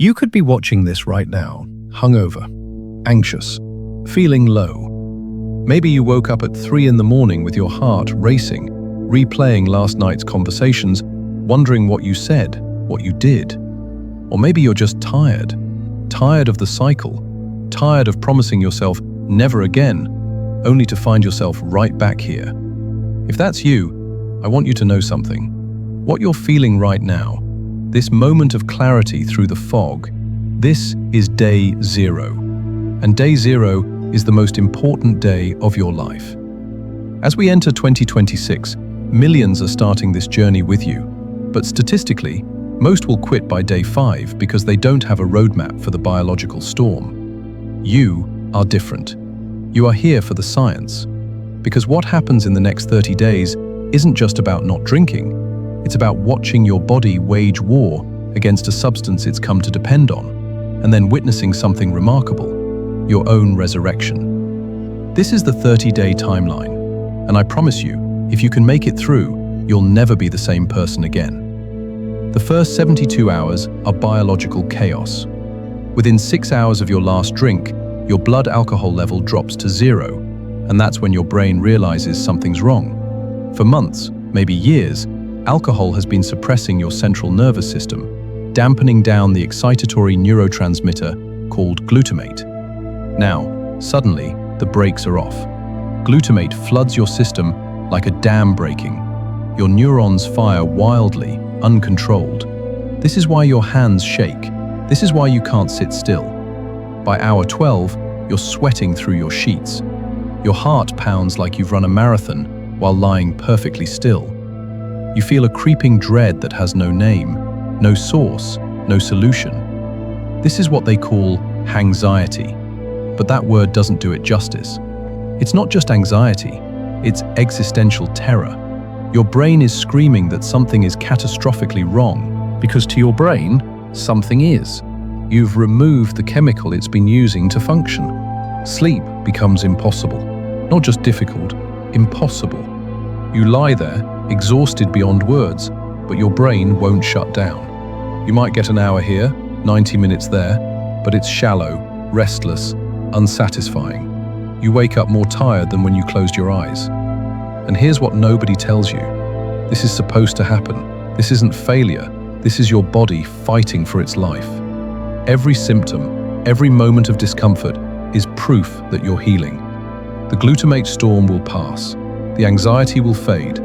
You could be watching this right now, hungover, anxious, feeling low. Maybe you woke up at 3 in the morning with your heart racing, replaying last night's conversations, wondering what you said, what you did. Or maybe you're just tired of the cycle, tired of promising yourself never again, only to find yourself right back here. If that's you, I want you to know something. What you're feeling right now, this moment of clarity through the fog, this is day 0. And day 0 is the most important day of your life. As we enter 2026, millions are starting this journey with you. But statistically, most will quit by day 5 because they don't have a roadmap for the biological storm. You are different. You are here for the science. Because what happens in the next 30 days isn't just about not drinking. It's about watching your body wage war against a substance it's come to depend on, and then witnessing something remarkable, your own resurrection. This is the 30-day timeline, and I promise you, if you can make it through, you'll never be the same person again. The first 72 hours are biological chaos. Within 6 hours of your last drink, your blood alcohol level drops to 0, and that's when your brain realizes something's wrong. For months, maybe years, alcohol has been suppressing your central nervous system, dampening down the excitatory neurotransmitter called glutamate. Now, suddenly, the brakes are off. Glutamate floods your system like a dam breaking. Your neurons fire wildly, uncontrolled. This is why your hands shake. This is why you can't sit still. By hour 12, you're sweating through your sheets. Your heart pounds like you've run a marathon while lying perfectly still. You feel a creeping dread that has no name, no source, no solution. This is what they call hangxiety, but that word doesn't do it justice. It's not just anxiety, it's existential terror. Your brain is screaming that something is catastrophically wrong, because to your brain, something is. You've removed the chemical it's been using to function. Sleep becomes impossible. Not just difficult, impossible. You lie there, exhausted beyond words, but your brain won't shut down. You might get an hour here, 90 minutes there, but it's shallow, restless, unsatisfying. You wake up more tired than when you closed your eyes. And here's what nobody tells you. This is supposed to happen. This isn't failure. This is your body fighting for its life. Every symptom, every moment of discomfort is proof that you're healing. The glutamate storm will pass. The anxiety will fade.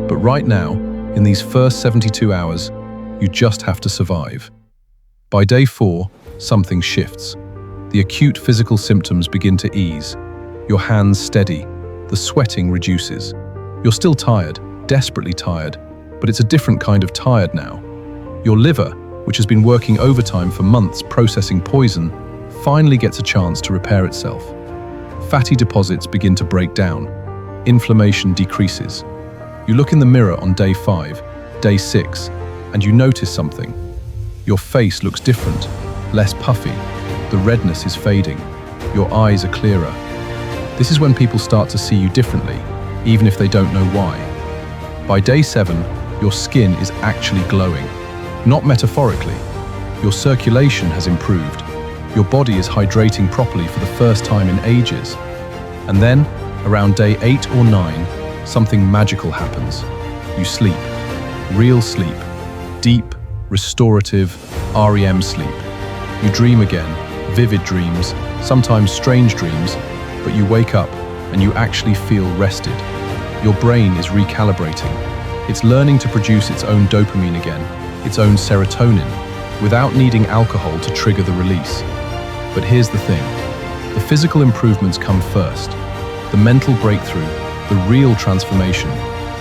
But right now, in these first 72 hours, you just have to survive. By day 4, something shifts. The acute physical symptoms begin to ease. Your hands steady. The sweating reduces. You're still tired, desperately tired, but it's a different kind of tired now. Your liver, which has been working overtime for months processing poison, finally gets a chance to repair itself. Fatty deposits begin to break down. Inflammation decreases. You look in the mirror on day 5, day 6, and you notice something. Your face looks different, less puffy. The redness is fading. Your eyes are clearer. This is when people start to see you differently, even if they don't know why. By day 7, your skin is actually glowing. Not metaphorically. Your circulation has improved. Your body is hydrating properly for the first time in ages. And then, around day 8 or 9, something magical happens. You sleep. Real sleep. Deep, restorative, REM sleep. You dream again, vivid dreams, sometimes strange dreams, but you wake up and you actually feel rested. Your brain is recalibrating. It's learning to produce its own dopamine again, its own serotonin, without needing alcohol to trigger the release. But here's the thing. The physical improvements come first. The mental breakthrough, the real transformation,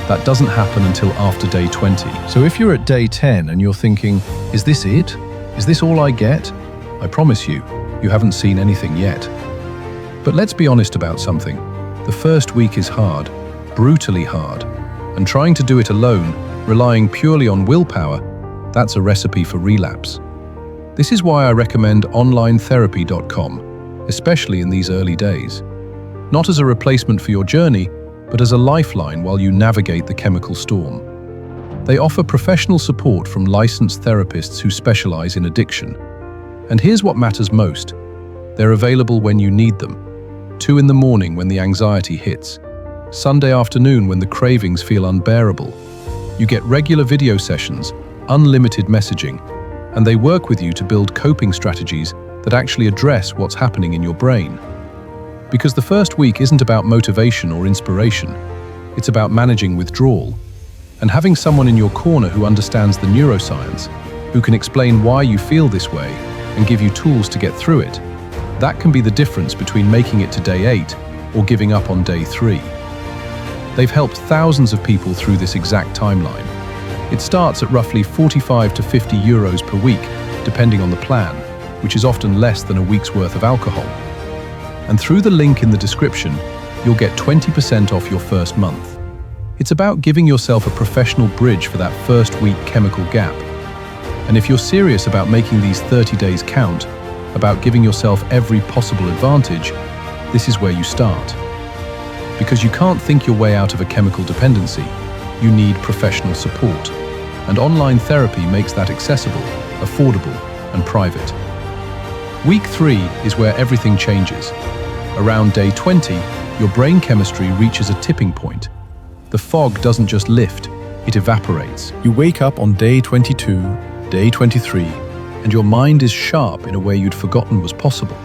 that doesn't happen until after day 20. So if you're at day 10 and you're thinking, is this it? Is this all I get? I promise you, you haven't seen anything yet. But let's be honest about something. The first week is hard, brutally hard. And trying to do it alone, relying purely on willpower, that's a recipe for relapse. This is why I recommend onlinetherapy.com, especially in these early days. Not as a replacement for your journey, but as a lifeline while you navigate the chemical storm. They offer professional support from licensed therapists who specialize in addiction. And here's what matters most. They're available when you need them. 2 in the morning when the anxiety hits. Sunday afternoon when the cravings feel unbearable. You get regular video sessions, unlimited messaging, and they work with you to build coping strategies that actually address what's happening in your brain. Because the first week isn't about motivation or inspiration. It's about managing withdrawal. And having someone in your corner who understands the neuroscience, who can explain why you feel this way and give you tools to get through it, that can be the difference between making it to day 8 or giving up on day 3. They've helped thousands of people through this exact timeline. It starts at roughly 45 to 50 euros per week, depending on the plan, which is often less than a week's worth of alcohol. And through the link in the description, you'll get 20% off your first month. It's about giving yourself a professional bridge for that first week chemical gap. And if you're serious about making these 30 days count, about giving yourself every possible advantage, this is where you start. Because you can't think your way out of a chemical dependency, you need professional support. And online therapy makes that accessible, affordable, and private. Week 3 is where everything changes. Around day 20, your brain chemistry reaches a tipping point. The fog doesn't just lift, it evaporates. You wake up on day 22, day 23, and your mind is sharp in a way you'd forgotten was possible.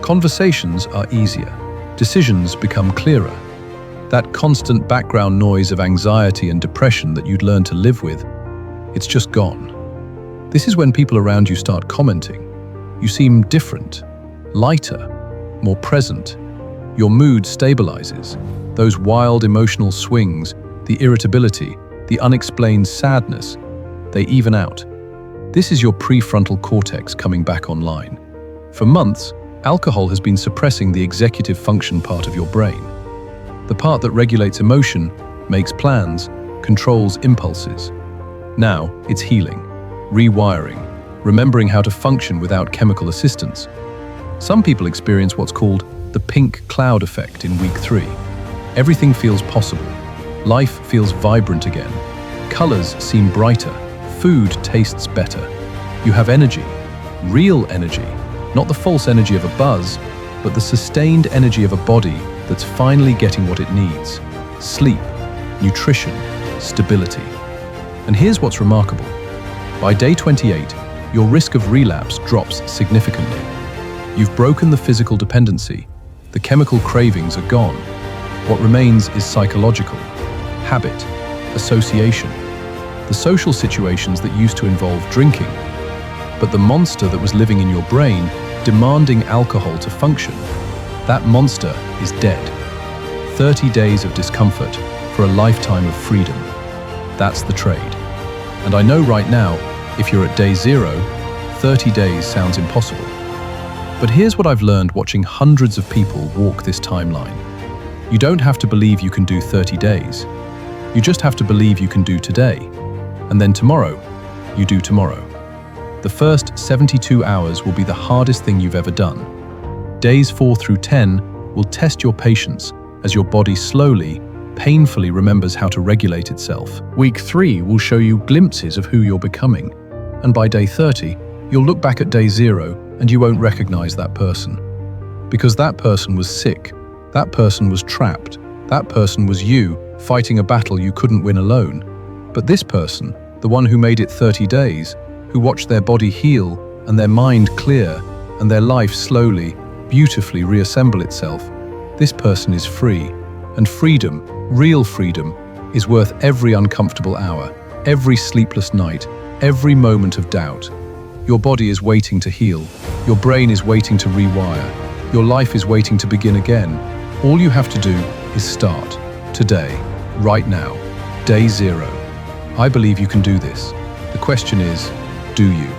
Conversations are easier. Decisions become clearer. That constant background noise of anxiety and depression that you'd learned to live with, it's just gone. This is when people around you start commenting. You seem different, lighter, more present. Your mood stabilizes. Those wild emotional swings, the irritability, the unexplained sadness, they even out. This is your prefrontal cortex coming back online. For months, alcohol has been suppressing the executive function part of your brain. The part that regulates emotion, makes plans, controls impulses. Now, it's healing, rewiring, remembering how to function without chemical assistance. Some people experience what's called the pink cloud effect in week 3. Everything feels possible. Life feels vibrant again. Colors seem brighter. Food tastes better. You have energy, real energy, not the false energy of a buzz, but the sustained energy of a body that's finally getting what it needs: sleep, nutrition, stability. And here's what's remarkable. By day 28, your risk of relapse drops significantly. You've broken the physical dependency. The chemical cravings are gone. What remains is psychological, habit, association, the social situations that used to involve drinking. But the monster that was living in your brain, demanding alcohol to function, that monster is dead. 30 days of discomfort for a lifetime of freedom. That's the trade. And I know right now, if you're at day 0, 30 days sounds impossible. But here's what I've learned watching hundreds of people walk this timeline. You don't have to believe you can do 30 days. You just have to believe you can do today. And then tomorrow, you do tomorrow. The first 72 hours will be the hardest thing you've ever done. Days 4 through 10 will test your patience as your body slowly, painfully remembers how to regulate itself. Week 3 will show you glimpses of who you're becoming. And by day 30, you'll look back at day 0 and you won't recognize that person. Because that person was sick, that person was trapped, that person was you fighting a battle you couldn't win alone. But this person, the one who made it 30 days, who watched their body heal and their mind clear and their life slowly, beautifully reassemble itself, this person is free. And freedom, real freedom, is worth every uncomfortable hour, every sleepless night, every moment of doubt. Your body is waiting to heal. Your brain is waiting to rewire. Your life is waiting to begin again. All you have to do is start. Today. Right now. Day 0. I believe you can do this. The question is, do you?